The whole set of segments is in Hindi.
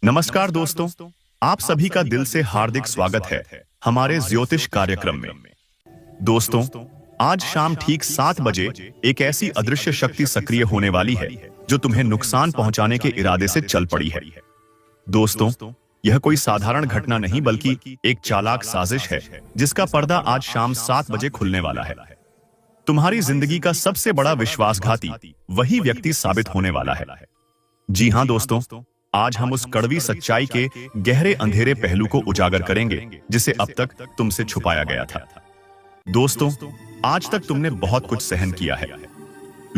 नमस्कार दोस्तों, आप सभी का दिल से हार्दिक स्वागत है हमारे ज्योतिष कार्यक्रम में। दोस्तों, आज शाम ठीक 7 बजे एक ऐसी अदृश्य शक्ति सक्रिय होने वाली है जो तुम्हें नुकसान पहुंचाने के इरादे से चल पड़ी है। दोस्तों, यह कोई साधारण घटना नहीं बल्कि एक चालाक साजिश है जिसका पर्दा आज शाम 7 बजे खुलने वाला है। तुम्हारी जिंदगी का सबसे बड़ा विश्वासघाती वही व्यक्ति साबित होने वाला है। जी हां दोस्तों, आज हम उस कड़वी सच्चाई के गहरे अंधेरे पहलू को उजागर करेंगे जिसे अब तक तुमसे छुपाया गया था। दोस्तों, आज तक तुमने बहुत कुछ सहन किया है।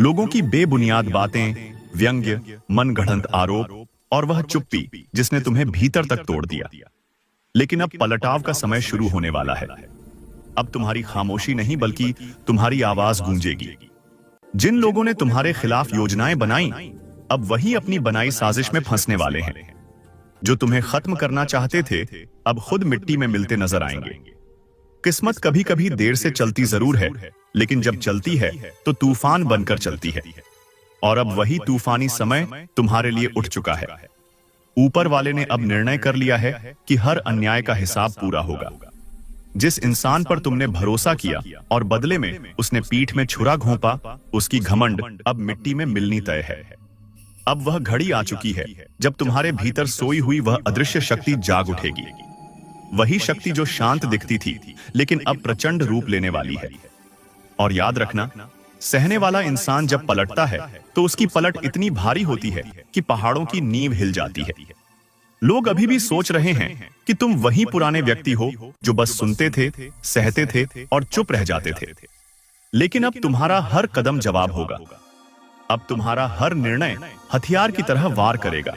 लोगों की बेबुनियाद बातें, व्यंग्य, मनगढ़ंत आरोप और वह चुप्पी जिसने तुम्हें भीतर तक तोड़ दिया। लेकिन अब पलटाव का समय शुरू होने वाला है। अब तुम्हारी खामोशी नहीं बल्कि तुम्हारी आवाज गूंजेगी। जिन लोगों ने तुम्हारे खिलाफ योजनाएं बनाई, अब वही अपनी बनाई साजिश में फंसने वाले हैं। जो तुम्हें खत्म करना चाहते थे, अब खुद मिट्टी में मिलते नजर आएंगे। किस्मत कभी कभी देर से चलती जरूर है, लेकिन जब चलती है तो तूफान बनकर चलती है। और अब वही तूफानी समय तुम्हारे लिए उठ चुका है। ऊपर वाले ने अब निर्णय कर लिया है कि हर अन्याय का हिसाब पूरा होगा। जिस इंसान पर तुमने भरोसा किया और बदले में उसने पीठ में छुरा घोंपा, उसकी घमंड अब मिट्टी में मिलनी तय है। अब वह घड़ी आ चुकी है जब तुम्हारे भीतर सोई हुई वह अदृश्य शक्ति जाग उठेगी। वही शक्ति जो शांत दिखती थी लेकिन अब प्रचंड रूप लेने वाली है। और याद रखना, सहने वाला इंसान जब पलटता है तो उसकी पलट इतनी भारी होती है कि पहाड़ों की नींव हिल जाती है। लोग अभी भी सोच रहे हैं कि तुम वही पुराने व्यक्ति हो जो बस सुनते थे, सहते थे और चुप रह जाते थे। लेकिन अब तुम्हारा हर कदम जवाब होगा। अब तुम्हारा हर निर्णय हथियार की तरह वार करेगा।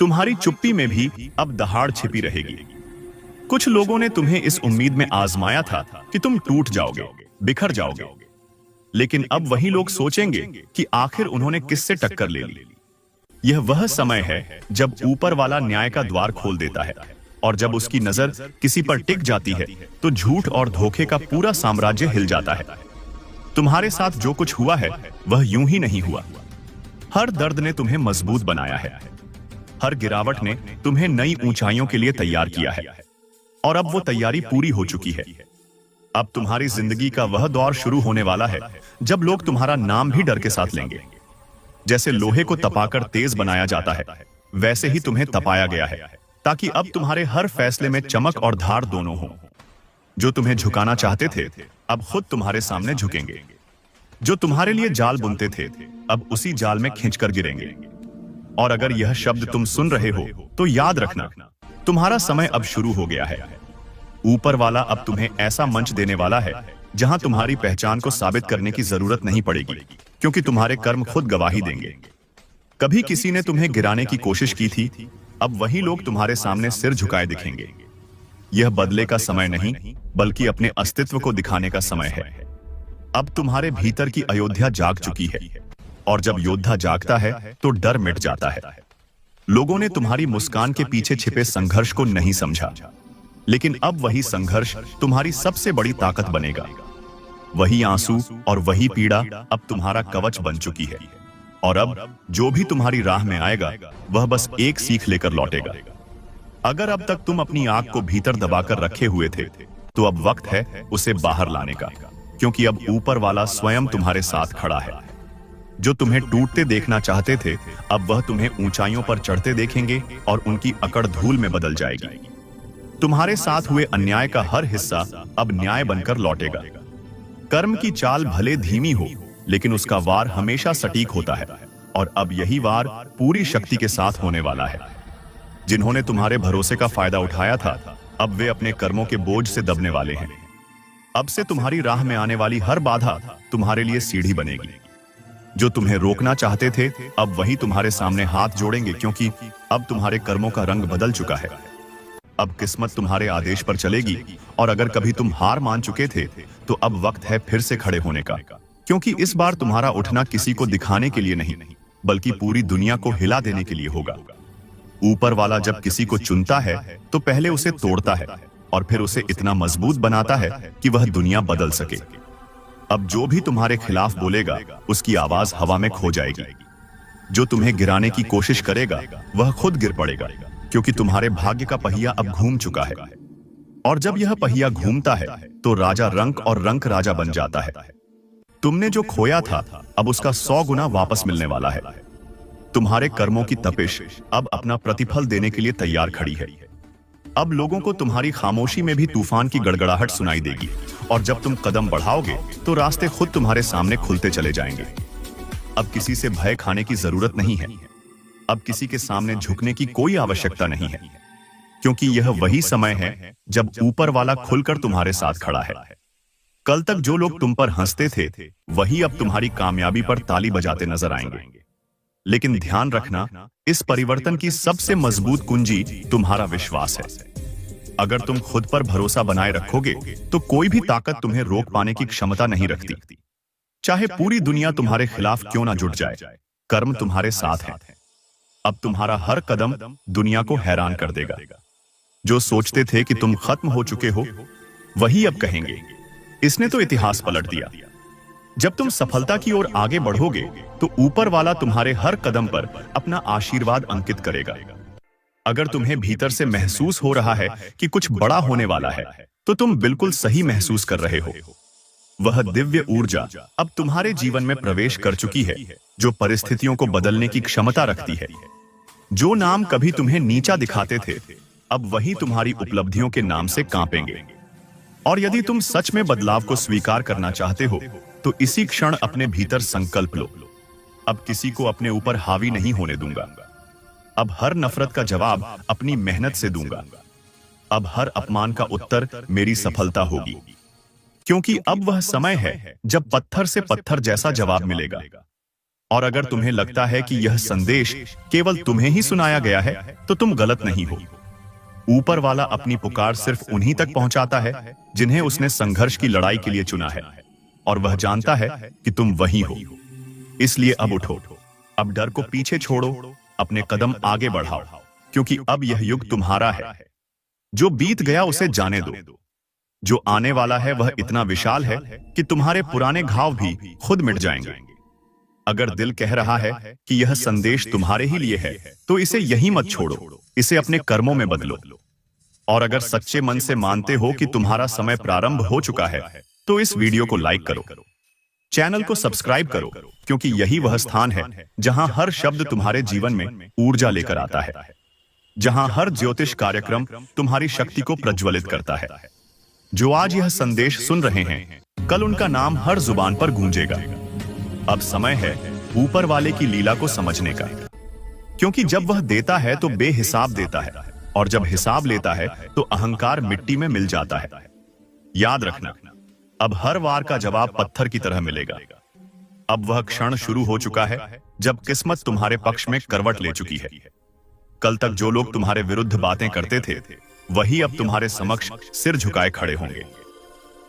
तुम्हारी चुप्पी में भी अब दहाड़ छिपी रहेगी। कुछ लोगों ने तुम्हें इस उम्मीद में आजमाया था कि तुम टूट जाओगे, बिखर जाओगे। लेकिन अब वही लोग सोचेंगे कि आखिर उन्होंने किससे टक्कर ले ली। यह वह समय है जब ऊपर वाला न्याय का द्वार खोल देता है, और जब उसकी नजर किसी पर टिक जाती है तो झूठ और धोखे का पूरा साम्राज्य हिल जाता है। तुम्हारे साथ जो कुछ हुआ है वह यूं ही नहीं हुआ। हर दर्द ने तुम्हें मजबूत बनाया है। हर गिरावट ने तुम्हें नई ऊंचाइयों के लिए तैयार किया है। और अब वो तैयारी पूरी हो चुकी है। अब तुम्हारी जिंदगी का वह दौर शुरू होने वाला है जब लोग तुम्हारा नाम भी डर के साथ लेंगे। जैसे लोहे को तपाकर तेज बनाया जाता है, वैसे ही तुम्हें तपाया गया है, ताकि अब तुम्हारे हर फैसले में चमक और धार दोनों हो। जो तुम्हें झुकाना चाहते थे, अब खुद तुम्हारे सामने झुकेंगे। जो तुम्हारे लिए जाल बुनते थे, अब उसी जाल में खींचकर गिरेंगे। और अगर यह शब्द तुम सुन रहे हो तो याद रखना, तुम्हारा समय अब शुरू हो गया है। ऊपर वाला अब तुम्हें ऐसा मंच देने वाला है जहां तुम्हारी पहचान को साबित करने की जरूरत नहीं पड़ेगी, क्योंकि तुम्हारे कर्म खुद गवाही देंगे। कभी किसी ने तुम्हें गिराने की कोशिश की थी, अब वही लोग तुम्हारे सामने सिर झुकाए दिखेंगे। यह बदले का समय नहीं बल्कि अपने अस्तित्व को दिखाने का समय है। अब तुम्हारे भीतर की अयोध्या जाग चुकी है, और जब योद्धा जागता है तो डर मिट जाता है। लोगों ने तुम्हारी मुस्कान के पीछे छिपे संघर्ष को नहीं समझा, लेकिन अब वही संघर्ष तुम्हारी सबसे बड़ी ताकत बनेगा। वही आंसू और वही पीड़ा अब तुम्हारा कवच बन चुकी है। और अब जो भी तुम्हारी राह में आएगा वह बस एक सीख लेकर लौटेगा। अगर अब तक तुम अपनी आग को भीतर दबाकर रखे हुए थे, तो अब वक्त है उसे बाहर लाने का, क्योंकि अब ऊपर वाला स्वयं तुम्हारे साथ खड़ा है। जो तुम्हें टूटते देखना चाहते थे, अब वह तुम्हें ऊंचाइयों पर चढ़ते देखेंगे और उनकी अकड़ धूल में बदल जाएगी। तुम्हारे साथ हुए अन्याय का हर हिस्सा अब न्याय बनकर लौटेगा। कर्म की चाल भले धीमी हो, लेकिन उसका वार हमेशा सटीक होता है। और अब यही वार पूरी शक्ति के साथ होने वाला है। जिन्होंने तुम्हारे भरोसे का फायदा उठाया था, अब वे अपने कर्मों के बोझ से दबने वाले हैं। अब से तुम्हारी राह में आने वाली हर बाधा तुम्हारे लिए सीढ़ी बनेगी। जो तुम्हें रोकना चाहते थे, अब वही तुम्हारे सामने हाथ जोड़ेंगे, क्योंकि अब तुम्हारे कर्मों का रंग बदल चुका है। अब किस्मत तुम्हारे आदेश पर चलेगी, और अगर कभी तुम हार मान चुके थे, तो अब वक्त है फिर से खड़े होने का, क्योंकि इस बार तुम्हारा उठना किसी को दिखाने के लिए नहीं, बल्कि पूरी दुनिया को हिला देने के लिए होगा। ऊपर वाला जब किसी को चुनता है तो पहले उसे तोड़ता है, और फिर उसे इतना मजबूत बनाता है कि वह दुनिया बदल सके। अब जो भी तुम्हारे खिलाफ बोलेगा, उसकी आवाज हवा में खो जाएगी। जो तुम्हें गिराने की कोशिश करेगा वह खुद गिर पड़ेगा, क्योंकि तुम्हारे भाग्य का पहिया अब घूम चुका है। और जब यह पहिया घूमता है तो राजा रंक और रंक राजा बन जाता है। तुमने जो खोया था अब उसका 100 गुना वापस मिलने वाला है। तुम्हारे कर्मों की तपिश अब अपना प्रतिफल देने के लिए तैयार खड़ी है। अब लोगों को तुम्हारी खामोशी में भी तूफान की गड़गड़ाहट सुनाई देगी, और जब तुम कदम बढ़ाओगे तो रास्ते खुद तुम्हारे सामने खुलते चले जाएंगे। अब किसी से भय खाने की जरूरत नहीं है। अब किसी के सामने झुकने की कोई आवश्यकता नहीं है, क्योंकि यह वही समय है जब ऊपर वाला खुलकर तुम्हारे साथ खड़ा है। कल तक जो लोग तुम पर हंसते थे वही अब तुम्हारी कामयाबी पर ताली बजाते नजर आएंगे। लेकिन ध्यान रखना, इस परिवर्तन की सबसे मजबूत कुंजी तुम्हारा विश्वास है। अगर तुम खुद पर भरोसा बनाए रखोगे तो कोई भी ताकत तुम्हें रोक पाने की क्षमता नहीं रखती। चाहे पूरी दुनिया तुम्हारे खिलाफ क्यों ना जुट जाए, कर्म तुम्हारे साथ है। अब तुम्हारा हर कदम दुनिया को हैरान कर देगा। जो सोचते थे कि तुम खत्म हो चुके हो वही अब कहेंगे, इसने तो इतिहास पलट दिया। जब तुम सफलता की ओर आगे बढ़ोगे तो ऊपर वाला तुम्हारे हर कदम पर अपना आशीर्वाद अंकित करेगा। अगर तुम्हें भीतर से महसूस हो रहा है कि कुछ बड़ा होने वाला है तो तुम बिल्कुल सही महसूस कर रहे हो। वह दिव्य ऊर्जा अब तुम्हारे जीवन में प्रवेश कर चुकी है, जो परिस्थितियों को बदलने की क्षमता रखती है। जो नाम कभी तुम्हें नीचा दिखाते थे अब वही तुम्हारी उपलब्धियों के नाम से कांपेंगे। और यदि तुम सच में बदलाव को स्वीकार करना चाहते हो तो इसी क्षण अपने भीतर संकल्प लो, अब किसी को अपने ऊपर हावी नहीं होने दूंगा। अब हर नफरत का जवाब अपनी मेहनत से दूंगा। अब हर अपमान का उत्तर मेरी सफलता होगी, क्योंकि अब वह समय है जब पत्थर से पत्थर जैसा जवाब मिलेगा। और अगर तुम्हें लगता है कि यह संदेश केवल तुम्हें ही सुनाया गया है तो तुम गलत नहीं हो। ऊपर वाला अपनी पुकार सिर्फ उन्हीं तक पहुंचाता है जिन्हें उसने संघर्ष की लड़ाई के लिए चुना है, और वह जानता है कि तुम वही हो। इसलिए अब उठो, अब डर को पीछे छोड़ो, अपने कदम आगे बढ़ाओ, क्योंकि अब यह युग तुम्हारा है। जो बीत गया उसे जाने दो, जो आने वाला है वह इतना विशाल है कि तुम्हारे पुराने घाव भी खुद मिट जाएंगे। अगर दिल कह रहा है कि यह संदेश तुम्हारे ही लिए है तो इसे यहीं मत छोड़ो, इसे अपने कर्मों में बदलो। और अगर सच्चे मन से मानते हो कि तुम्हारा समय प्रारंभ हो चुका है तो इस वीडियो को लाइक करो, चैनल को सब्सक्राइब करो, क्योंकि यही वह स्थान है जहां हर शब्द तुम्हारे जीवन में ऊर्जा लेकर आता है, जहां हर ज्योतिष कार्यक्रम तुम्हारी शक्ति को प्रज्वलित करता है। जो आज यह संदेश सुन रहे हैं कल उनका नाम हर जुबान पर गूंजेगा। अब समय है ऊपर वाले की लीला को समझने का, क्योंकि जब वह देता है तो बेहिसाब देता है, और जब हिसाब लेता है तो अहंकार मिट्टी में मिल जाता है। याद रखना, अब हर वार का जवाब पत्थर की तरह मिलेगा। अब वह क्षण शुरू हो चुका है जब किस्मत तुम्हारे पक्ष में करवट ले चुकी है। कल तक जो लोग तुम्हारे विरुद्ध बातें करते थे वही अब तुम्हारे समक्ष सिर झुकाए खड़े होंगे।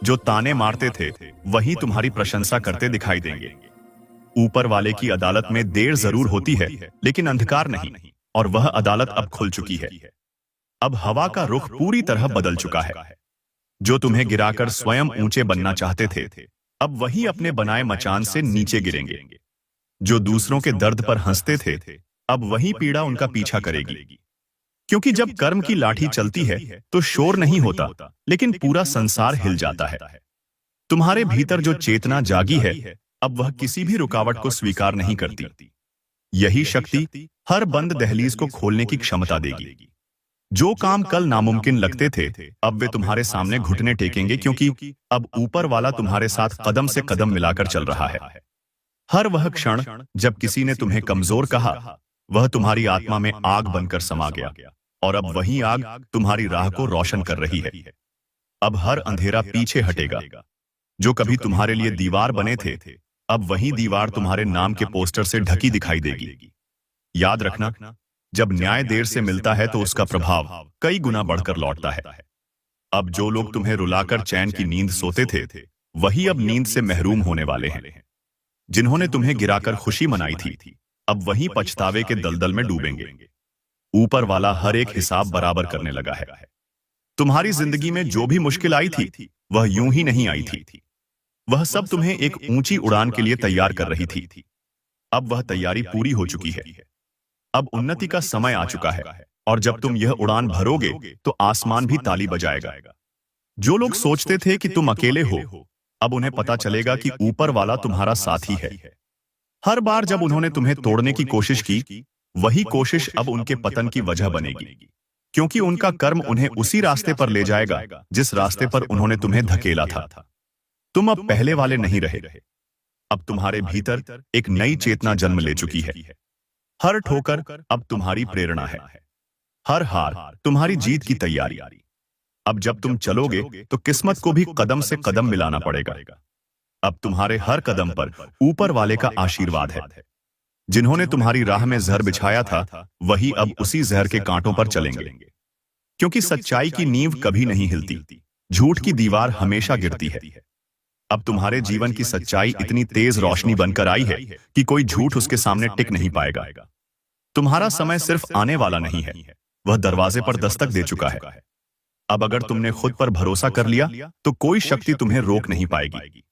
जो ताने मारते थे वही तुम्हारी प्रशंसा करते दिखाई देंगे। ऊपर वाले की अदालत में देर जरूर होती है लेकिन अंधकार नहीं, और वह अदालत अब खुल चुकी है। अब हवा का रुख पूरी तरह बदल चुका है। जो तुम्हें गिराकर स्वयं ऊंचे बनना चाहते थे अब वही अपने बनाए मचान से नीचे गिरेंगे। जो दूसरों के दर्द पर हंसते थे अब वही पीड़ा उनका पीछा करेगी, क्योंकि जब कर्म की लाठी चलती है तो शोर नहीं होता लेकिन पूरा संसार हिल जाता है। तुम्हारे भीतर जो चेतना जागी है अब वह किसी भी रुकावट को स्वीकार नहीं करती। यही शक्ति हर बंद दहलीज को खोलने की क्षमता देगी। जो काम कल नामुमकिन लगते थे अब वे तुम्हारे सामने घुटने टेकेंगे, क्योंकि अब ऊपर वाला तुम्हारे साथ कदम से कदम मिलाकर चल रहा है। हर वह क्षण जब किसी ने तुम्हें कमजोर कहा वह तुम्हारी आत्मा में आग बनकर समा गया, और अब वही आग तुम्हारी राह को रोशन कर रही है। अब हर अंधेरा पीछे हटेगा। जो कभी तुम्हारे लिए दीवार बने थे अब वही दीवार तुम्हारे नाम के पोस्टर से ढकी दिखाई देगी। याद रखना, जब न्याय देर से मिलता है तो उसका प्रभाव कई गुना बढ़कर लौटता है। अब जो लोग तुम्हें रुलाकर चैन की नींद सोते थे वही अब नींद से महरूम होने वाले हैं। जिन्होंने तुम्हें गिराकर खुशी मनाई थी अब वही पछतावे के दलदल में डूबेंगे। ऊपर वाला हर एक हिसाब बराबर करने लगा है। तुम्हारी जिंदगी में जो भी मुश्किल आई थी वह यूं ही नहीं आई थी। वह सब तुम्हें एक ऊंची उड़ान के लिए तैयार कर रही थी। अब वह तैयारी पूरी हो चुकी है। अब उन्नति का समय आ चुका है, और जब तुम यह उड़ान भरोगे तो आसमान भी ताली बजाएगा। जो लोग सोचते थे कि तुम अकेले हो, अब उन्हें पता चलेगा कि ऊपर वाला तुम्हारा साथी है। हर बार जब उन्होंने तुम्हें तोड़ने की कोशिश की, वही कोशिश अब उनके पतन की वजह बनेगी, क्योंकि उनका कर्म उन्हें उसी रास्ते पर ले जाएगा जिस रास्ते पर उन्होंने तुम्हें धकेला था। तुम अब पहले वाले नहीं रहे। अब तुम्हारे भीतर एक नई चेतना जन्म ले चुकी है। हर ठोकर अब तुम्हारी प्रेरणा है, हर हार तुम्हारी जीत की तैयारी। अब जब तुम चलोगे तो किस्मत को भी कदम से कदम मिलाना पड़ेगा। अब तुम्हारे हर कदम पर ऊपर वाले का आशीर्वाद है। जिन्होंने तुम्हारी राह में जहर बिछाया था, वही अब उसी जहर के कांटों पर चलेंगे, क्योंकि सच्चाई की नींव कभी नहीं हिलती, झूठ की दीवार हमेशा गिरती है। अब तुम्हारे जीवन की सच्चाई इतनी तेज रोशनी बनकर आई है कि कोई झूठ उसके सामने टिक नहीं पाएगा। तुम्हारा समय सिर्फ आने वाला नहीं है, वह दरवाजे पर दस्तक दे चुका है। अब अगर तुमने खुद पर भरोसा कर लिया तो कोई शक्ति तुम्हें रोक नहीं पाएगी।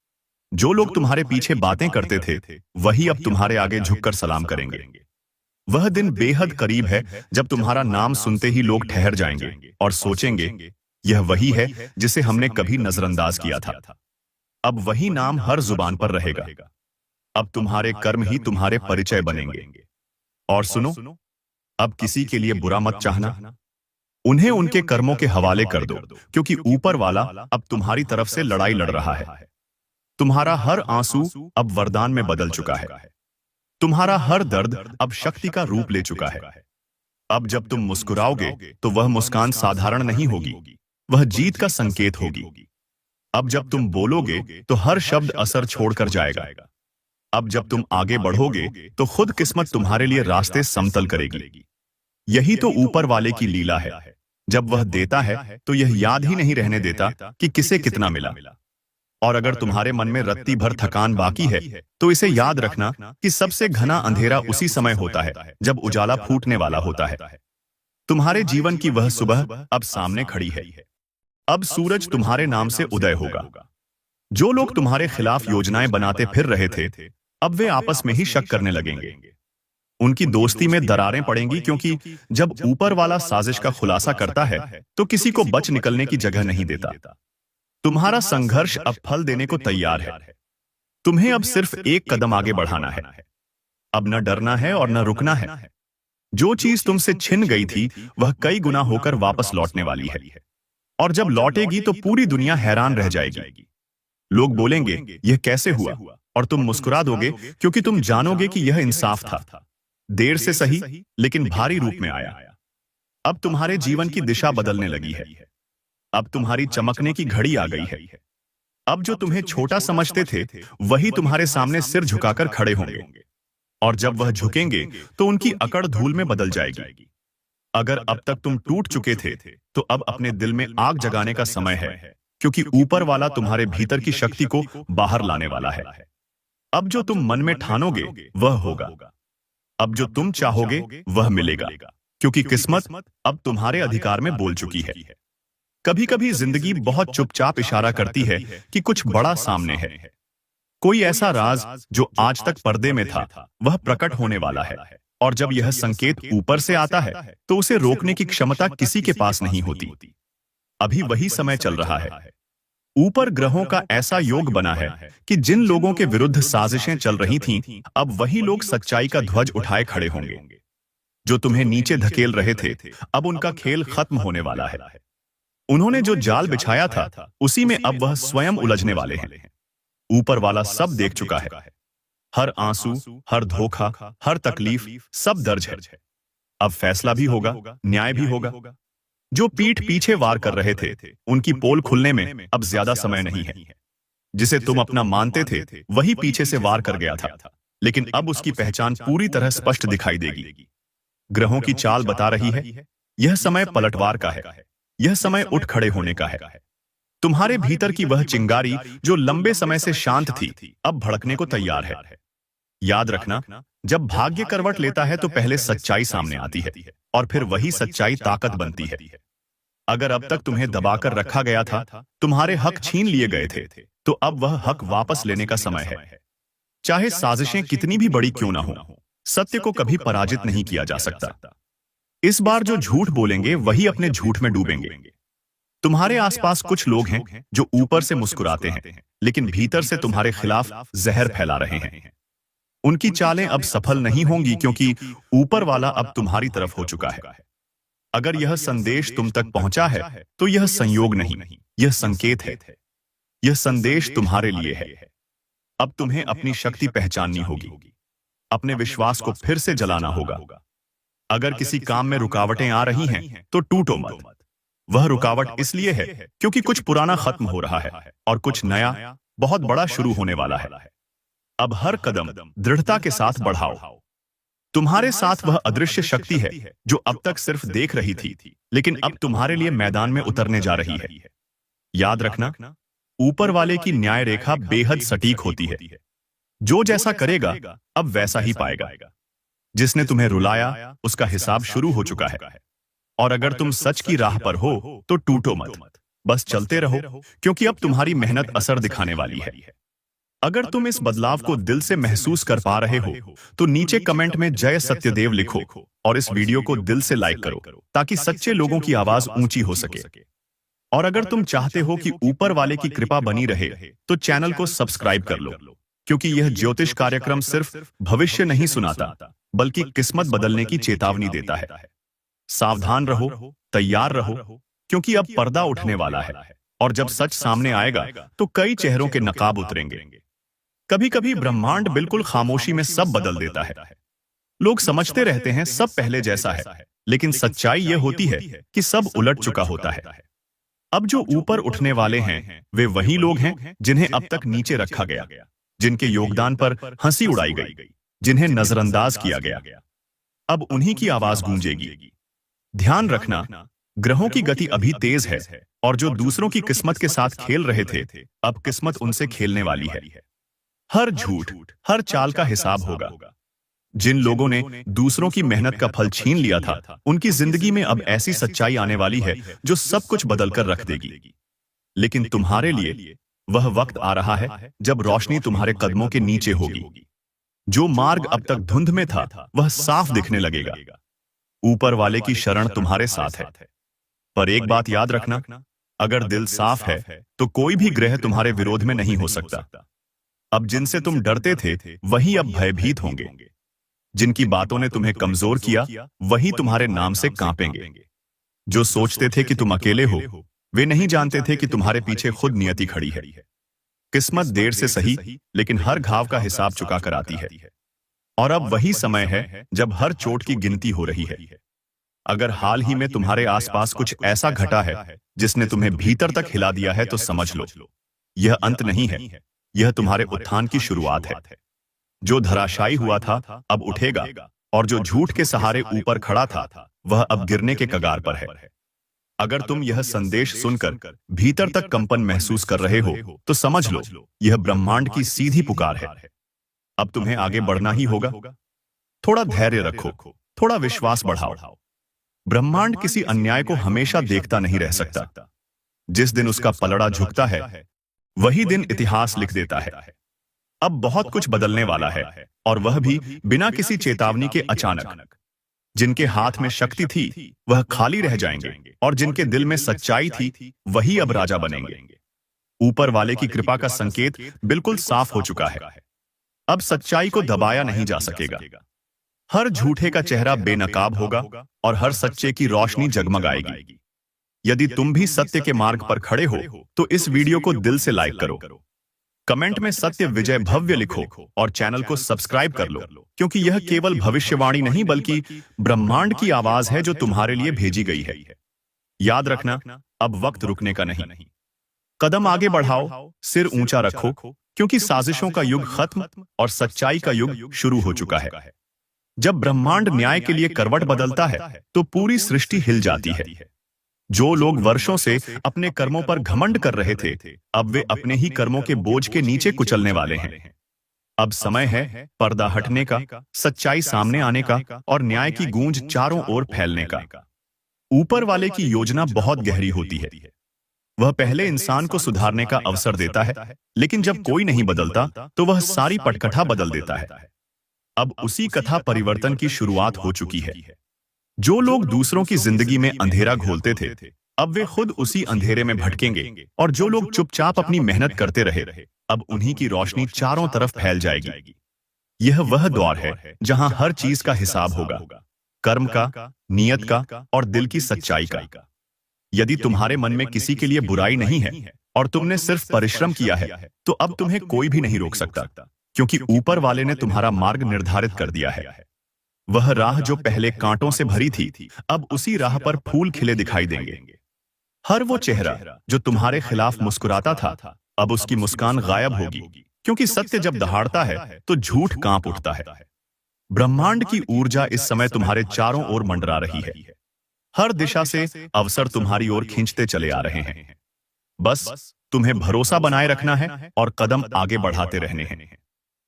जो लोग तुम्हारे पीछे बातें करते थे, वही अब तुम्हारे आगे झुककर सलाम करेंगे। वह दिन बेहद करीब है जब तुम्हारा नाम सुनते ही लोग ठहर जाएंगे और सोचेंगे, यह वही है जिसे हमने कभी नजरअंदाज किया था। अब वही नाम हर जुबान पर रहेगा। अब तुम्हारे कर्म ही तुम्हारे परिचय बनेंगे। और सुनो, अब किसी के लिए बुरा मत चाहना। उन्हें उनके कर्मों के हवाले कर दो, क्योंकि ऊपर वाला अब तुम्हारी तरफ से लड़ाई लड़ रहा है। तुम्हारा हर आंसू अब वरदान में बदल चुका है। तुम्हारा हर दर्द अब शक्ति का रूप ले चुका है। अब जब तुम मुस्कुराओगे तो वह मुस्कान साधारण नहीं होगी, वह जीत का संकेत होगी। अब जब तुम बोलोगे तो हर शब्द असर छोड़कर जाएगा। अब जब तुम आगे बढ़ोगे तो खुद किस्मत तुम्हारे लिए रास्ते समतल करेगी। यही तो ऊपर वाले की लीला है। जब वह देता है तो यह याद ही नहीं रहने देता कि किसे कितना मिला। और अगर तुम्हारे मन में रत्ती भर थकान बाकी है तो इसे याद रखना कि सबसे घना अंधेरा उसी समय होता है जब उजाला फूटने वाला होता है। तुम्हारे जीवन की वह सुबह अब सामने खड़ी है। अब सूरज तुम्हारे नाम से उदय होगा। जो लोग तुम्हारे खिलाफ योजनाएं बनाते फिर रहे थे, अब वे आपस में ही शक करने लगेंगे। उनकी दोस्ती में दरारें पड़ेंगी, क्योंकि जब ऊपर वाला साजिश का खुलासा करता है तो किसी को बच निकलने की जगह नहीं देता। तुम्हारा संघर्ष अब फल देने को तैयार है। तुम्हें अब सिर्फ एक कदम आगे बढ़ाना है। अब न डरना है और न रुकना है। जो चीज तुमसे छिन गई थी वह कई गुना होकर वापस लौटने वाली है, और जब लौटेगी तो पूरी दुनिया हैरान रह जाएगी। लोग बोलेंगे, यह कैसे हुआ? और तुम मुस्कुरा दोगे, क्योंकि तुम जानोगे कि यह इंसाफ था। देर से सही, लेकिन भारी रूप में आया। अब तुम्हारे जीवन की दिशा बदलने लगी है। अब तुम्हारी चमकने की घड़ी आ गई है। अब जो तुम्हें छोटा समझते थे, वही तुम्हारे सामने सिर झुकाकर खड़े होंगे, और जब वह झुकेंगे तो उनकी अकड़ धूल में बदल जाएगी। अगर अब तक तुम टूट चुके थे तो अब अपने दिल में आग जगाने का समय है, क्योंकि ऊपर वाला तुम्हारे भीतर की शक्ति को बाहर लाने वाला है। अब जो तुम मन में ठानोगे वह होगा। अब जो तुम चाहोगे वह मिलेगा, क्योंकि किस्मत अब तुम्हारे अधिकार में बोल चुकी है। कभी कभी जिंदगी बहुत चुपचाप इशारा करती है कि कुछ बड़ा सामने है। कोई ऐसा राज जो आज तक पर्दे में था वह प्रकट होने वाला है, और जब यह संकेत ऊपर से आता है तो उसे रोकने की क्षमता किसी के पास नहीं होती। अभी वही समय चल रहा है। ऊपर ग्रहों का ऐसा योग बना है कि जिन लोगों के विरुद्ध साजिशें चल रही थीं, अब वही लोग सच्चाई का ध्वज उठाए खड़े होंगे। जो तुम्हें नीचे धकेल रहे थे, अब उनका खेल खत्म होने वाला है। उन्होंने जो जाल बिछाया था उसी में अब वह स्वयं उलझने वाले हैं। ऊपर वाला सब देख चुका है। हर आंसू, हर धोखा, हर तकलीफ सब दर्ज है। अब फैसला भी होगा, न्याय भी होगा। जो पीठ पीछे वार कर रहे थे, उनकी पोल खुलने में अब ज्यादा समय नहीं है। जिसे तुम अपना मानते थे वही पीछे से वार कर गया था, लेकिन अब उसकी पहचान पूरी तरह स्पष्ट दिखाई देगी। ग्रहों की चाल बता रही है, यह समय पलटवार का है। यह समय उठ खड़े होने का है। तुम्हारे भीतर की वह चिंगारी जो लंबे समय से शांत थी, अब भड़कने को तैयार है। याद रखना, जब भाग्य करवट लेता है तो पहले सच्चाई सामने आती है, और फिर वही सच्चाई ताकत बनती है। अगर अब तक तुम्हें दबाकर रखा गया था, तुम्हारे हक छीन लिए गए थे, तो अब वह हक वापस लेने का समय है। चाहे साजिशें कितनी भी बड़ी क्यों ना हो, सत्य को कभी पराजित नहीं किया जा सकता। इस बार जो झूठ बोलेंगे वही अपने झूठ में डूबेंगे। तुम्हारे आसपास कुछ लोग हैं जो ऊपर से मुस्कुराते हैं लेकिन भीतर से तुम्हारे खिलाफ जहर फैला रहे हैं। उनकी चालें अब सफल नहीं होंगी क्योंकि ऊपर वाला अब तुम्हारी तरफ हो चुका है। अगर यह संदेश तुम तक पहुंचा है तो यह संयोग नहीं, यह संकेत है। यह संदेश तुम्हारे लिए है। अब तुम्हें अपनी शक्ति पहचाननी होगी, अपने विश्वास को फिर से जलाना होगा। अगर किसी काम में रुकावटें आ रही हैं तो टूटो मत। वह रुकावट इसलिए है क्योंकि कुछ पुराना खत्म हो रहा है और कुछ नया बहुत बड़ा शुरू होने वाला है। अब हर कदम दृढ़ता के साथ बढ़ाओ। तुम्हारे साथ वह अदृश्य शक्ति है जो अब तक सिर्फ देख रही थी लेकिन अब तुम्हारे लिए मैदान में उतरने जा रही है। याद रखना, ऊपर वाले की न्याय रेखा बेहद सटीक होती है। जो जैसा करेगा अब वैसा ही पाएगा। जिसने तुम्हें रुलाया उसका हिसाब शुरू हो चुका है। और अगर तुम सच की राह पर हो तो टूटो मत, बस चलते रहो क्योंकि अब तुम्हारी मेहनत असर दिखाने वाली है। अगर तुम इस बदलाव को दिल से महसूस कर पा रहे हो तो नीचे कमेंट में जय सत्यदेव लिखो और इस वीडियो को दिल से लाइक करो ताकि सच्चे लोगों की आवाज ऊंची हो सके। और अगर तुम चाहते हो कि ऊपर वाले की कृपा बनी रहे तो चैनल को सब्सक्राइब कर लो क्योंकि यह ज्योतिष कार्यक्रम सिर्फ भविष्य नहीं सुनाता बल्कि किस्मत बदलने की चेतावनी देता है। सावधान रहो, तैयार रहो क्योंकि अब पर्दा उठने वाला है और जब सच सामने आएगा तो कई चेहरों के नकाब उतरेंगे। कभी कभी ब्रह्मांड बिल्कुल खामोशी में सब बदल देता है। लोग समझते रहते हैं सब पहले जैसा है, लेकिन सच्चाई यह होती है कि सब उलट चुका होता है। अब जो ऊपर उठने वाले हैं वे वही लोग हैं जिन्हें अब तक नीचे रखा गया, जिनके योगदान पर हंसी उड़ाई गई, जिन्हें नजरअंदाज किया गया। अब उन्हीं की आवाज गूंजेगी। ध्यान रखना, ग्रहों की गति अभी तेज है और जो दूसरों की किस्मत के साथ खेल रहे थे अब किस्मत उनसे खेलने वाली है। हर झूठ, हर चाल का हिसाब होगा। जिन लोगों ने दूसरों की मेहनत का फल छीन लिया था उनकी जिंदगी में अब ऐसी सच्चाई आने वाली है जो सब कुछ बदलकर रख देगी। लेकिन तुम्हारे लिए वह वक्त आ रहा है जब रोशनी तुम्हारे कदमों के नीचे होगी। जो मार्ग अब तक धुंध में था वह साफ दिखने लगेगा। ऊपर वाले की शरण तुम्हारे साथ है। पर एक बात याद रखना, अगर दिल साफ है तो कोई भी ग्रह तुम्हारे विरोध में नहीं हो सकता। अब जिनसे तुम डरते थे वही अब भयभीत होंगे। जिनकी बातों ने तुम्हें कमजोर किया वही तुम्हारे नाम से कांपेंगे। जो सोचते थे कि तुम अकेले हो वे नहीं जानते थे कि तुम्हारे पीछे खुद नियति खड़ी है। किस्मत देर से सही लेकिन हर घाव का हिसाब चुका कर आती है। और अब वही समय है जब हर चोट की गिनती हो रही है। अगर हाल ही में तुम्हारे आसपास कुछ ऐसा घटा है जिसने तुम्हें भीतर तक हिला दिया है तो समझ लो यह अंत नहीं है, यह तुम्हारे उत्थान की शुरुआत है। जो धराशायी हुआ था अब उठेगा और जो झूठ के सहारे ऊपर खड़ा था वह अब गिरने के कगार पर है। अगर तुम यह संदेश सुनकर भीतर तक कंपन महसूस कर रहे हो तो समझ लो यह ब्रह्मांड की सीधी पुकार है। अब तुम्हें आगे बढ़ना ही होगा। थोड़ा धैर्य रखो, थोड़ा विश्वास बढ़ाओ। ब्रह्मांड किसी अन्याय को हमेशा देखता नहीं रह सकता। जिस दिन उसका पलड़ा झुकता है वही दिन इतिहास लिख देता है। अब बहुत कुछ बदलने वाला है और वह भी बिना किसी चेतावनी के अचानक। जिनके हाथ में शक्ति थी वह खाली रह जाएंगे और जिनके दिल में सच्चाई थी वही अब राजा बनेंगे। ऊपर वाले की कृपा का संकेत बिल्कुल साफ हो चुका है। अब सच्चाई को दबाया नहीं जा सकेगा। हर झूठे का चेहरा बेनकाब होगा और हर सच्चे की रोशनी जगमगाएगी। यदि तुम भी सत्य के मार्ग पर खड़े हो तो इस वीडियो को दिल से लाइक करो, कमेंट में सत्य विजय भव्य लिखो और चैनल को सब्सक्राइब कर लो क्योंकि यह केवल भविष्यवाणी नहीं बल्कि ब्रह्मांड की आवाज है जो तुम्हारे लिए भेजी गई है। याद रखना, अब वक्त रुकने का नहीं। कदम आगे बढ़ाओ, सिर ऊंचा रखो क्योंकि साजिशों का युग खत्म और सच्चाई का युग शुरू हो चुका है। जब ब्रह्मांड न्याय के लिए करवट बदलता है तो पूरी सृष्टि हिल जाती है। जो लोग वर्षों से अपने कर्मों पर घमंड कर रहे थे अब वे अपने ही कर्मों के बोझ के नीचे कुचलने वाले हैं। अब समय है पर्दा हटने का, सच्चाई सामने आने का और न्याय की गूंज चारों ओर फैलने का। ऊपर वाले की योजना बहुत गहरी होती है। वह पहले इंसान को सुधारने का अवसर देता है, लेकिन जब कोई नहीं बदलता तो वह सारी पटकथा बदल देता है। अब उसी कथा परिवर्तन की शुरुआत हो चुकी है। जो लोग दूसरों की जिंदगी में अंधेरा घोलते थे, अब वे खुद उसी अंधेरे में भटकेंगे, और जो लोग चुपचाप अपनी मेहनत करते रहे, अब उन्हीं की रोशनी चारों तरफ फैल जाएगी। यह वह दौर है जहां हर चीज का हिसाब होगा, कर्म का, नियत का और दिल की सच्चाई का। यदि तुम्हारे मन में किसी के लिए बुराई नहीं है और तुमने सिर्फ परिश्रम किया है, तो अब तुम्हें कोई भी नहीं रोक सकता, क्योंकि ऊपर वाले ने तुम्हारा मार्ग निर्धारित कर दिया है। वह राह जो पहले कांटों से भरी थी, अब उसी राह पर फूल खिले दिखाई देंगे। हर वो चेहरा जो तुम्हारे खिलाफ मुस्कुराता था, अब उसकी मुस्कान गायब होगी, क्योंकि सत्य जब दहाड़ता है तो झूठ कांप उठता है। ब्रह्मांड की ऊर्जा इस समय तुम्हारे चारों ओर मंडरा रही है। हर दिशा से अवसर तुम्हारी ओर खींचते चले आ रहे हैं। बस तुम्हें भरोसा बनाए रखना है और कदम आगे बढ़ाते रहने हैं।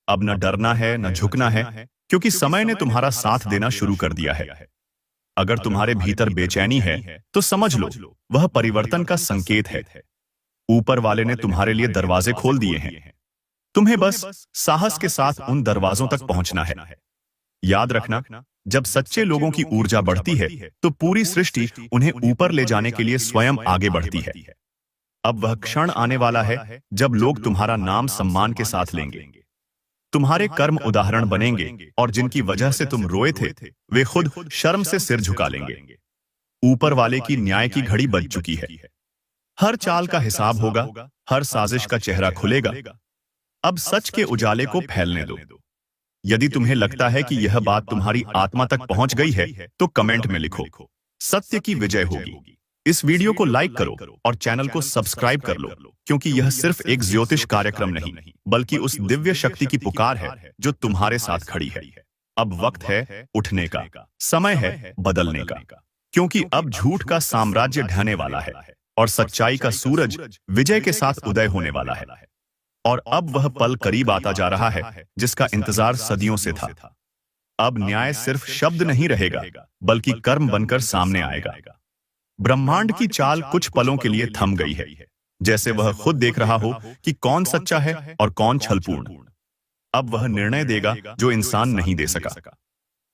अब न डरना है न झुकना है, क्योंकि समय ने तुम्हारा साथ देना शुरू कर दिया है। अगर तुम्हारे भीतर बेचैनी है तो समझ लो, वह परिवर्तन का संकेत है। ऊपर वाले ने तुम्हारे लिए दरवाजे खोल दिए हैं। तुम्हें बस साहस के साथ उन दरवाजों तक पहुंचना है। याद रखना, जब सच्चे लोगों की ऊर्जा बढ़ती है तो पूरी सृष्टि उन्हें ऊपर ले जाने के लिए स्वयं आगे बढ़ती है। अब वह क्षण आने वाला है जब लोग तुम्हारा नाम सम्मान के साथ लेंगे। तुम्हारे कर्म उदाहरण बनेंगे, और जिनकी वजह से तुम रोए थे, वे खुद शर्म से सिर झुका लेंगे। ऊपर वाले की न्याय की घड़ी बज चुकी है। हर चाल का हिसाब होगा, हर साजिश का चेहरा खुलेगा। अब सच के उजाले को फैलने दो। यदि तुम्हें लगता है कि यह बात तुम्हारी आत्मा तक पहुंच गई है, तो कमेंट में लिखो, सत्य की विजय होगी। इस वीडियो को लाइक करो और चैनल को सब्सक्राइब कर लो, क्योंकि यह सिर्फ एक ज्योतिष कार्यक्रम नहीं, बल्कि उस दिव्य शक्ति की पुकार है जो तुम्हारे साथ खड़ी है। अब वक्त है उठने का, समय है बदलने का, क्योंकि अब झूठ का साम्राज्य ढहने वाला है और सच्चाई का सूरज विजय के साथ उदय होने वाला है। और अब वह पल करीब आता जा रहा है जिसका इंतजार सदियों से था। अब न्याय सिर्फ शब्द नहीं रहेगा, बल्कि कर्म बनकर सामने आएगा। ब्रह्मांड की चाल कुछ पलों के लिए थम गई है, जैसे वह खुद देख रहा हो कि कौन सच्चा है और कौन छलपूर्ण। अब वह निर्णय देगा जो इंसान नहीं दे सका।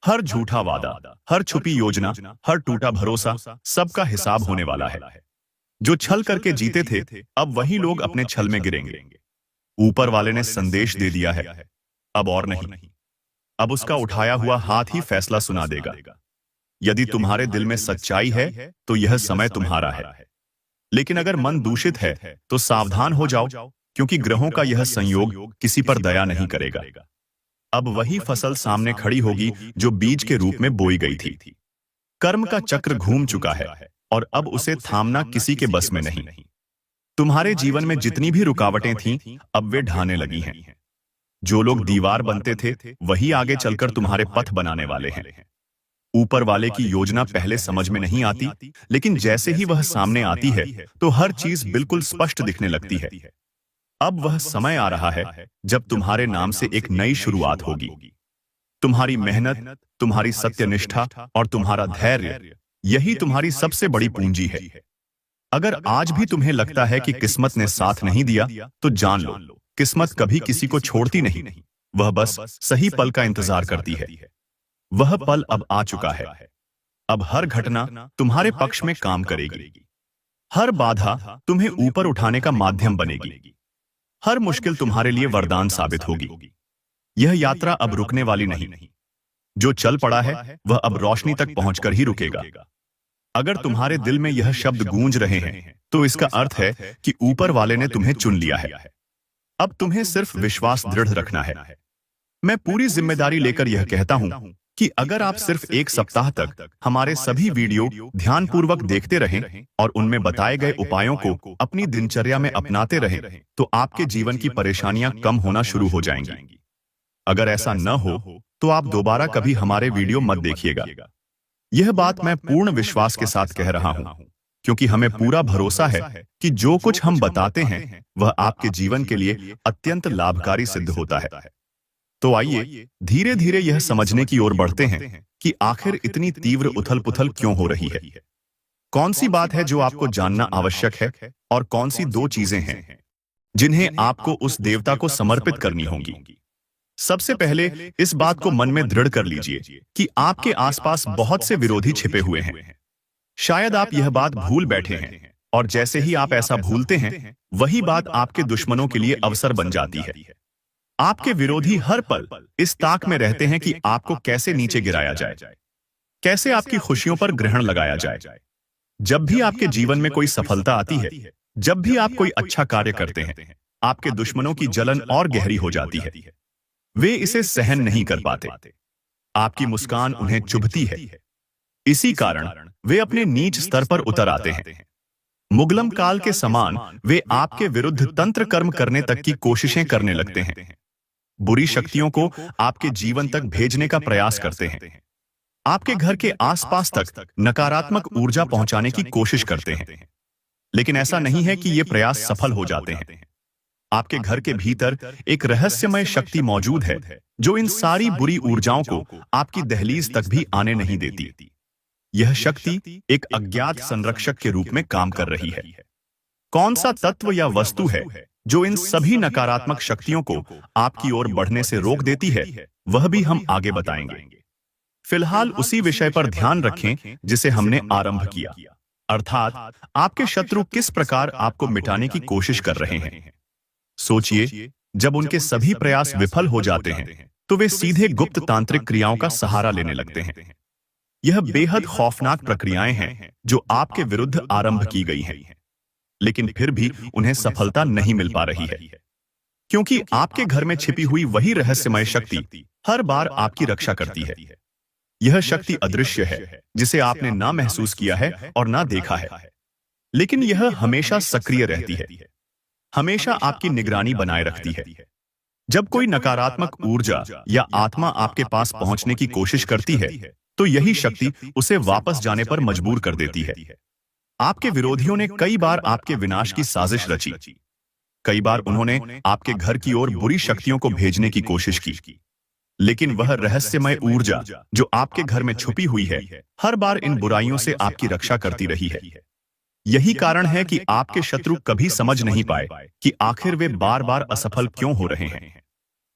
हर झूठा वादा, हर छुपी योजना, हर टूटा भरोसा, सबका हिसाब होने वाला है। जो छल करके जीते थे, अब वही लोग अपने छल में गिरेंगे। ऊपर वाले ने संदेश दे दिया है, अब और नहीं। अब उसका उठाया हुआ हाथ ही फैसला सुना देगा। यदि तुम्हारे दिल में सच्चाई है तो यह समय तुम्हारा है, लेकिन अगर मन दूषित है तो सावधान हो जाओ, क्योंकि ग्रहों का यह संयोग किसी पर दया नहीं करेगा। अब वही फसल सामने खड़ी होगी जो बीज के रूप में बोई गई थी। कर्म का चक्र घूम चुका है और अब उसे थामना किसी के बस में नहीं। तुम्हारे जीवन में जितनी भी रुकावटें थीं, अब वे ढाने लगी हैं। जो लोग दीवार बनते थे, वही आगे चलकर तुम्हारे पथ बनाने वाले हैं। ऊपर वाले की योजना पहले समझ में नहीं आती, लेकिन जैसे ही वह सामने आती है तो हर चीज बिल्कुल स्पष्ट दिखने लगती है। अब वह समय आ रहा है जब तुम्हारे नाम से एक नई शुरुआत होगी। तुम्हारी मेहनत, तुम्हारी सत्यनिष्ठा और तुम्हारा धैर्य, यही तुम्हारी सबसे बड़ी पूंजी है। अगर आज भी तुम्हें लगता है कि किस्मत ने साथ नहीं दिया, तो जान लो, किस्मत कभी किसी को छोड़ती नहीं। वह बस सही पल का इंतजार करती है। वह पल अब आ चुका है। अब हर घटना तुम्हारे पक्ष में काम करेगी। हर बाधा तुम्हें ऊपर उठाने का माध्यम बनेगी। हर मुश्किल तुम्हारे लिए वरदान साबित होगी। यह यात्रा अब रुकने वाली नहीं। जो चल पड़ा है वह अब रोशनी तक पहुंचकर ही रुकेगा। अगर तुम्हारे दिल में यह शब्द गूंज रहे हैं, तो इसका अर्थ है कि ऊपर वाले ने तुम्हें चुन लिया है। अब तुम्हें सिर्फ विश्वास दृढ़ रखना है। मैं पूरी जिम्मेदारी लेकर यह कहता हूं कि अगर आप सिर्फ एक सप्ताह तक हमारे सभी वीडियो ध्यानपूर्वक देखते रहें और उनमें बताए गए उपायों को अपनी दिनचर्या में अपनाते रहें, तो आपके जीवन की परेशानियां कम होना शुरू हो जाएंगी। अगर ऐसा न हो तो आप दोबारा कभी हमारे वीडियो मत देखिएगा। यह बात मैं पूर्ण विश्वास के साथ कह रहा हूं, क्योंकि हमें पूरा भरोसा है कि जो कुछ हम बताते हैं वह आपके जीवन के लिए अत्यंत लाभकारी सिद्ध होता है। तो आइए धीरे धीरे यह समझने की ओर बढ़ते हैं कि आखिर इतनी तीव्र उथल पुथल क्यों हो रही है। कौन सी बात है जो आपको जानना आवश्यक है, और कौन सी दो चीजें हैं जिन्हें आपको उस देवता को समर्पित करनी होंगी। सबसे पहले इस बात को मन में दृढ़ कर लीजिए कि आपके आसपास बहुत से विरोधी छिपे हुए हैं। शायद आप यह बात भूल बैठे हैं, और जैसे ही आप ऐसा भूलते हैं, वही बात आपके दुश्मनों के लिए अवसर बन जाती है। आपके विरोधी हर पल इस ताक में रहते हैं कि आपको कैसे नीचे गिराया जाए, कैसे आपकी खुशियों पर ग्रहण लगाया जाए। जब भी आपके जीवन में कोई सफलता आती है, जब भी आप कोई अच्छा कार्य करते हैं, आपके दुश्मनों की जलन और गहरी हो जाती है। वे इसे सहन नहीं कर पाते। आपकी मुस्कान उन्हें चुभती है। इसी कारण वे अपने नीच स्तर पर उतर आते हैं। मुगलम काल के समान वे आपके विरुद्ध तंत्र कर्म करने तक की कोशिशें करने लगते हैं। बुरी शक्तियों को आपके जीवन तक भेजने का प्रयास करते हैं। आपके घर के आसपास तक नकारात्मक ऊर्जा पहुंचाने की कोशिश करते हैं। लेकिन ऐसा नहीं है कि ये प्रयास सफल हो जाते हैं। आपके घर के भीतर एक रहस्यमय शक्ति मौजूद है जो इन सारी बुरी ऊर्जाओं को आपकी दहलीज तक भी आने नहीं देती। यह शक्ति एक अज्ञात संरक्षक के रूप में काम कर रही है। कौन सा तत्व या वस्तु है जो इन सभी नकारात्मक शक्तियों को आपकी ओर बढ़ने से रोक देती है, वह भी हम आगे बताएंगे। फिलहाल उसी विषय पर ध्यान रखें जिसे हमने आरंभ किया, अर्थात आपके शत्रु किस प्रकार आपको मिटाने की कोशिश कर रहे हैं। सोचिए, जब उनके सभी प्रयास विफल हो जाते हैं, तो वे सीधे गुप्त तांत्रिक क्रियाओं का सहारा लेने लगते हैं। यह बेहद खौफनाक प्रक्रियाएं हैं जो आपके विरुद्ध आरंभ की गई हैं, लेकिन फिर भी उन्हें सफलता नहीं मिल पा रही है, क्योंकि आपके घर में छिपी हुई वही रहस्यमय शक्ति हर बार आपकी रक्षा करती है। यह शक्ति अदृश्य है, जिसे आपने ना महसूस किया है और ना देखा है, लेकिन यह हमेशा सक्रिय रहती है, हमेशा आपकी निगरानी बनाए रखती है। जब कोई नकारात्मक ऊर्जा या आत्मा आपके पास पहुंचने की कोशिश करती है, तो यही शक्ति उसे वापस जाने पर मजबूर कर देती है। आपके विरोधियों ने कई बार आपके विनाश की साजिश रची। कई बार उन्होंने आपके घर की ओर बुरी शक्तियों को भेजने की कोशिश की, लेकिन वह रहस्यमय ऊर्जा जो आपके घर में छुपी हुई है, हर बार इन बुराइयों से आपकी रक्षा करती रही है। यही कारण है कि आपके शत्रु कभी समझ नहीं पाए कि आखिर वे बार बार असफल क्यों हो रहे हैं।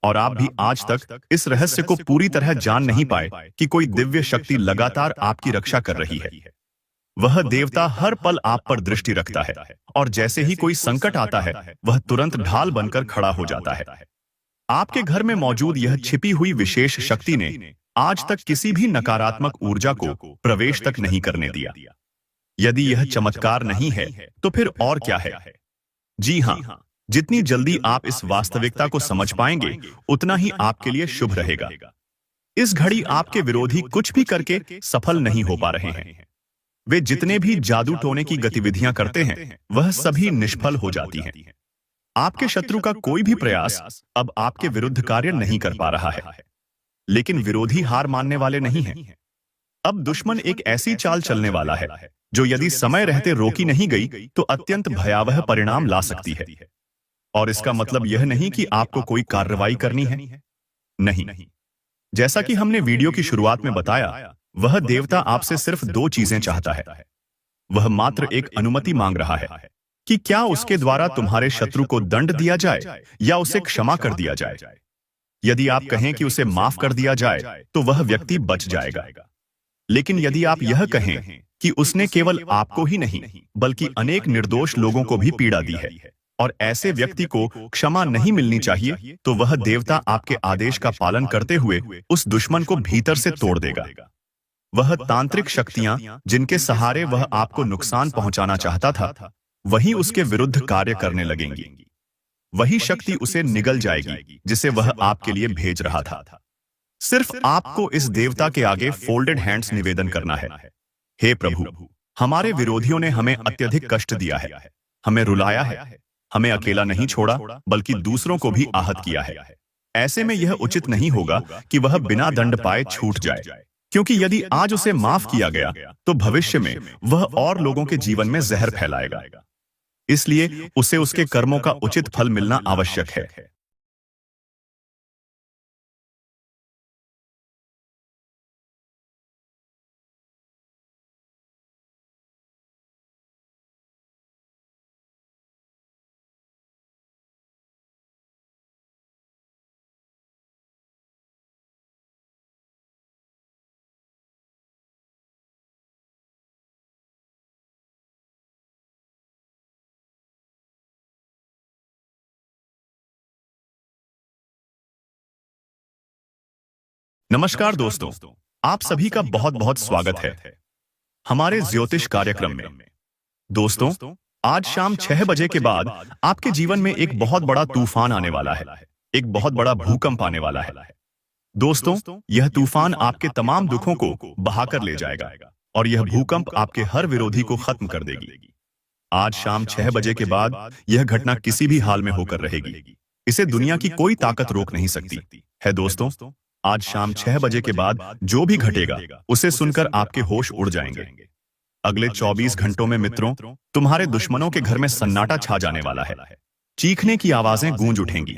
और आप भी आज तक इस रहस्य को पूरी तरह जान नहीं पाए कि कोई दिव्य शक्ति लगातार आपकी रक्षा कर रही है। वह देवता हर पल आप पर दृष्टि रखता है, और जैसे ही कोई संकट आता है, वह तुरंत ढाल बनकर खड़ा हो जाता है। आपके घर में मौजूद यह छिपी हुई विशेष शक्ति ने आज तक किसी भी नकारात्मक ऊर्जा को प्रवेश तक नहीं करने दिया। यदि यह चमत्कार नहीं है, तो फिर और क्या है? जी हां, जितनी जल्दी आप इस वास्तविकता को समझ पाएंगे, उतना ही आपके लिए शुभ रहेगा। इस घड़ी आपके विरोधी कुछ भी करके सफल नहीं हो पा रहे हैं। वे जितने भी जादू टोने की गतिविधियां करते हैं, वह सभी निष्फल हो जाती हैं। आपके शत्रु का कोई भी प्रयास अब आपके विरुद्ध कार्य नहीं कर पा रहा है, लेकिन विरोधी हार मानने वाले नहीं हैं। अब दुश्मन एक ऐसी चाल चलने वाला है जो यदि समय रहते रोकी नहीं गई, तो अत्यंत भयावह परिणाम ला सकती है। और इसका मतलब यह नहीं कि आपको कोई कार्रवाई करनी है। नहीं, जैसा कि हमने वीडियो की शुरुआत में बताया, वह देवता आपसे सिर्फ दो चीजें चाहता है। वह मात्र एक अनुमति मांग रहा है कि क्या उसके द्वारा तुम्हारे शत्रु को दंड दिया जाए या उसे क्षमा कर दिया जाए। यदि आप कहें कि उसे माफ कर दिया जाए, तो वह व्यक्ति बच जाएगा। लेकिन यदि आप यह कहें कि उसने केवल आपको ही नहीं, बल्कि अनेक निर्दोष लोगों को भी पीड़ा दी है, और ऐसे व्यक्ति को क्षमा नहीं मिलनी चाहिए, तो वह देवता आपके आदेश का पालन करते हुए उस दुश्मन को भीतर से तोड़ देगा। वह तांत्रिक शक्तियां जिनके सहारे वह आपको नुकसान पहुंचाना चाहता था, वही उसके विरुद्ध कार्य करने लगेंगी। वही शक्ति उसे निगल जाएगी जिसे वह आपके लिए भेज रहा था। सिर्फ आपको इस देवता के आगे फोल्डेड हैंड्स निवेदन करना है। हे प्रभु, हमारे विरोधियों ने हमें अत्यधिक कष्ट दिया है, हमें रुलाया है, हमें अकेला नहीं छोड़ा, बल्कि दूसरों को भी आहत किया है। ऐसे में यह उचित नहीं होगा कि वह बिना दंड पाए छूट जाए, क्योंकि यदि आज उसे माफ किया गया, तो भविष्य में वह और लोगों के जीवन में जहर फैलाएगा। इसलिए उसे उसके कर्मों का उचित फल मिलना आवश्यक है। नमस्कार दोस्तों, आप सभी का बहुत बहुत स्वागत है हमारे ज्योतिष कार्यक्रम में। दोस्तों, आज शाम 6 बजे के बाद आपके जीवन में एक बहुत बड़ा तूफान आने वाला है। एक बहुत बड़ा भूकंप आने वाला है। दोस्तों, यह तूफान आपके तमाम दुखों को बहाकर ले जाएगा और यह भूकंप आपके हर विरोधी को खत्म कर देगी। आज शाम 6 बजे के बाद यह घटना किसी भी हाल में होकर रहेगी। इसे दुनिया की कोई ताकत रोक नहीं सकती है। दोस्तों, आज शाम 6 बजे के बाद जो भी घटेगा उसे सुनकर आपके होश उड़ जाएंगे। अगले 24 घंटों में मित्रों, तुम्हारे दुश्मनों के घर में सन्नाटा छा जाने वाला है। चीखने की आवाजें गूंज उठेंगी,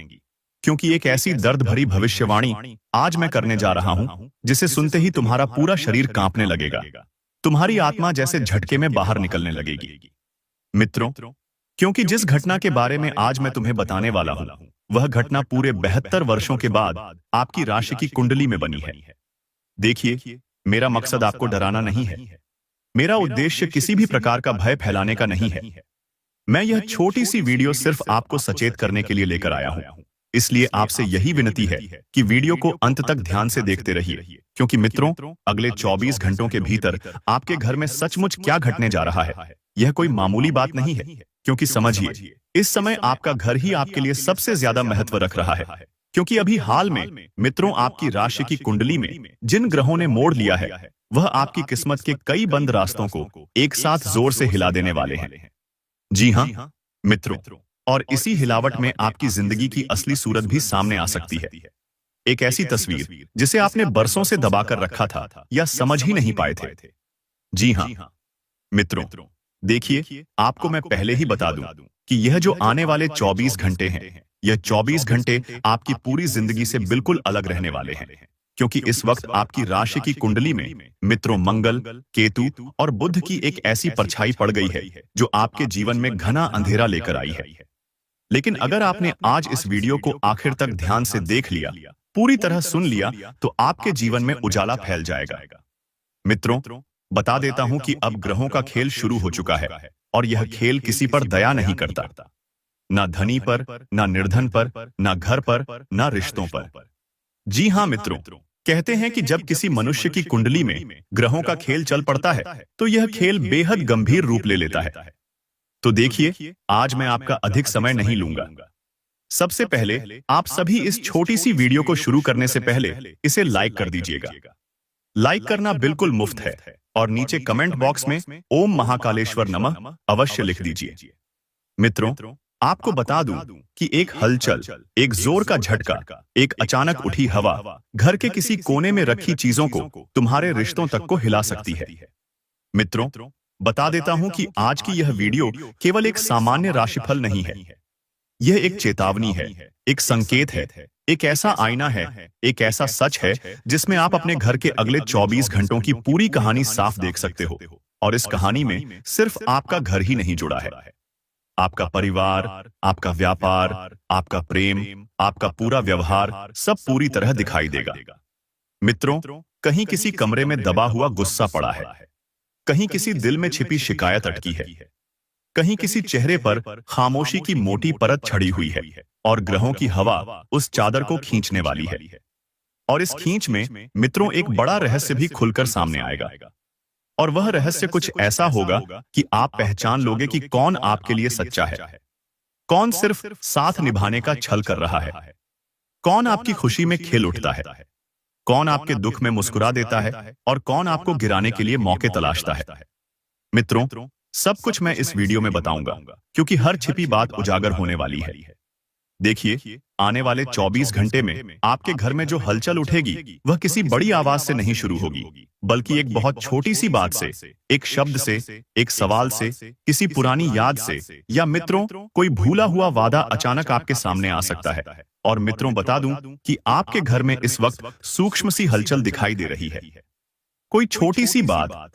क्योंकि एक ऐसी दर्द भरी भविष्यवाणी आज मैं करने जा रहा हूं जिसे सुनते ही तुम्हारा पूरा शरीर कांपने लगेगा। तुम्हारी आत्मा जैसे झटके में बाहर निकलने लगेगी। मित्रों, क्योंकि जिस घटना के बारे में आज मैं तुम्हें बताने वाला हूं, वह घटना पूरे 72 वर्षों के बाद आपकी राशि की कुंडली में बनी है। देखिए, मेरा मकसद आपको डराना नहीं है। मेरा उद्देश्य किसी भी प्रकार का भय फैलाने का नहीं है। मैं यह छोटी सी वीडियो सिर्फ आपको सचेत करने के लिए लेकर आया हूं। इसलिए आपसे यही विनती है कि वीडियो को अंत तक ध्यान से देखते रहिए, क्योंकि मित्रों, अगले 24 घंटों के भीतर आपके घर में सचमुच क्या घटने जा रहा है, यह कोई मामूली बात नहीं है। क्योंकि समझिए, इस समय आपका घर ही आपके लिए सबसे ज्यादा महत्व रख रहा है। क्योंकि अभी हाल में मित्रों, आपकी राशि की कुंडली में जिन ग्रहों ने मोड़ लिया है, वह आपकी किस्मत के कई बंद रास्तों को एक साथ जोर से हिला देने वाले हैं। जी हाँ मित्रों, और इसी हिलावट में आपकी जिंदगी की असली सूरत भी सामने आ सकती है। एक ऐसी तस्वीर जिसे आपने बरसों से दबाकर रखा था या समझ ही नहीं पाए थे। जी हाँ मित्रों, देखिए, आपको मैं पहले ही बता दूं कि यह जो आने वाले 24 घंटे हैं, यह 24 घंटे आपकी पूरी जिंदगी से बिल्कुल अलग रहने वाले हैं। क्योंकि इस वक्त आपकी राशि की कुंडली में मित्रों मंगल, केतु और बुध की एक ऐसी परछाई पड़ गई है जो आपके जीवन में घना अंधेरा लेकर आई है। लेकिन अगर आपने आज इस वीडियो को आखिर तक ध्यान से देख लिया, पूरी तरह सुन लिया, तो आपके जीवन में उजाला फैल जाएगा। मित्रों, बता देता हूं कि अब ग्रहों का खेल शुरू हो चुका है और यह खेल किसी पर दया नहीं करता। ना धनी पर, ना निर्धन पर, ना घर पर, ना रिश्तों पर। जी हां मित्रों, कहते हैं कि जब किसी मनुष्य की कुंडली में ग्रहों का खेल चल पड़ता है तो यह खेल बेहद गंभीर रूप ले लेता है। तो देखिए, आज मैं आपका अधिक समय नहीं लूंगा। सबसे पहले आप सभी इस छोटी सी वीडियो को शुरू करने से पहले इसे लाइक कर दीजिएगा। लाइक करना बिल्कुल मुफ्त है और नीचे कमेंट बॉक्स में ओम महाकालेश्वर नमः अवश्य लिख दीजिए। मित्रों, आपको बता दूं कि एक हलचल, एक जोर का झटका, एक अचानक उठी हवा घर के किसी कोने में रखी चीजों को तुम्हारे रिश्तों तक को हिला सकती है। मित्रों, बता देता हूं कि आज की यह वीडियो केवल एक सामान्य राशिफल नहीं है। यह एक चेतावनी है, एक संकेत है, एक ऐसा आईना है, एक ऐसा सच है जिसमें आप अपने घर के अगले 24 घंटों की पूरी कहानी साफ देख सकते हो। और इस कहानी में सिर्फ आपका घर ही नहीं जुड़ा है। आपका परिवार, आपका व्यापार, आपका प्रेम, आपका पूरा व्यवहार सब पूरी तरह दिखाई देगा। मित्रों, कहीं किसी कमरे में दबा हुआ गुस्सा पड़ा है, कहीं किसी दिल में छिपी शिकायत अटकी है, कहीं किसी चेहरे पर खामोशी की मोटी परत छड़ी हुई है और ग्रहों की हवा उस चादर को खींचने वाली है। और इस खींच में मित्रों एक बड़ा रहस्य भी खुलकर सामने आएगा। और वह रहस्य कुछ ऐसा होगा कि आप पहचान लोगे कि कौन आपके लिए सच्चा है, कौन सिर्फ साथ निभाने का छल कर रहा है, कौन आपकी खुशी में खिल उठता है, कौन आपके दुख में मुस्कुरा देता है और कौन आपको गिराने के लिए मौके तलाशता है। मित्रों, सब कुछ मैं इस वीडियो में बताऊंगा, क्योंकि हर छिपी बात उजागर होने वाली है। देखिए, आने वाले 24 घंटे में आपके घर में जो हलचल उठेगी वह किसी बड़ी आवाज से नहीं शुरू होगी, बल्कि एक बहुत छोटी सी बात से, एक शब्द से, एक सवाल से, किसी पुरानी याद से, या मित्रों कोई भूला हुआ वादा अचानक आपके सामने आ सकता है। और मित्रों, बता दूं कि आपके घर में इस वक्त सूक्ष्म सी हलचल दिखाई दे रही है। कोई छोटी सी बात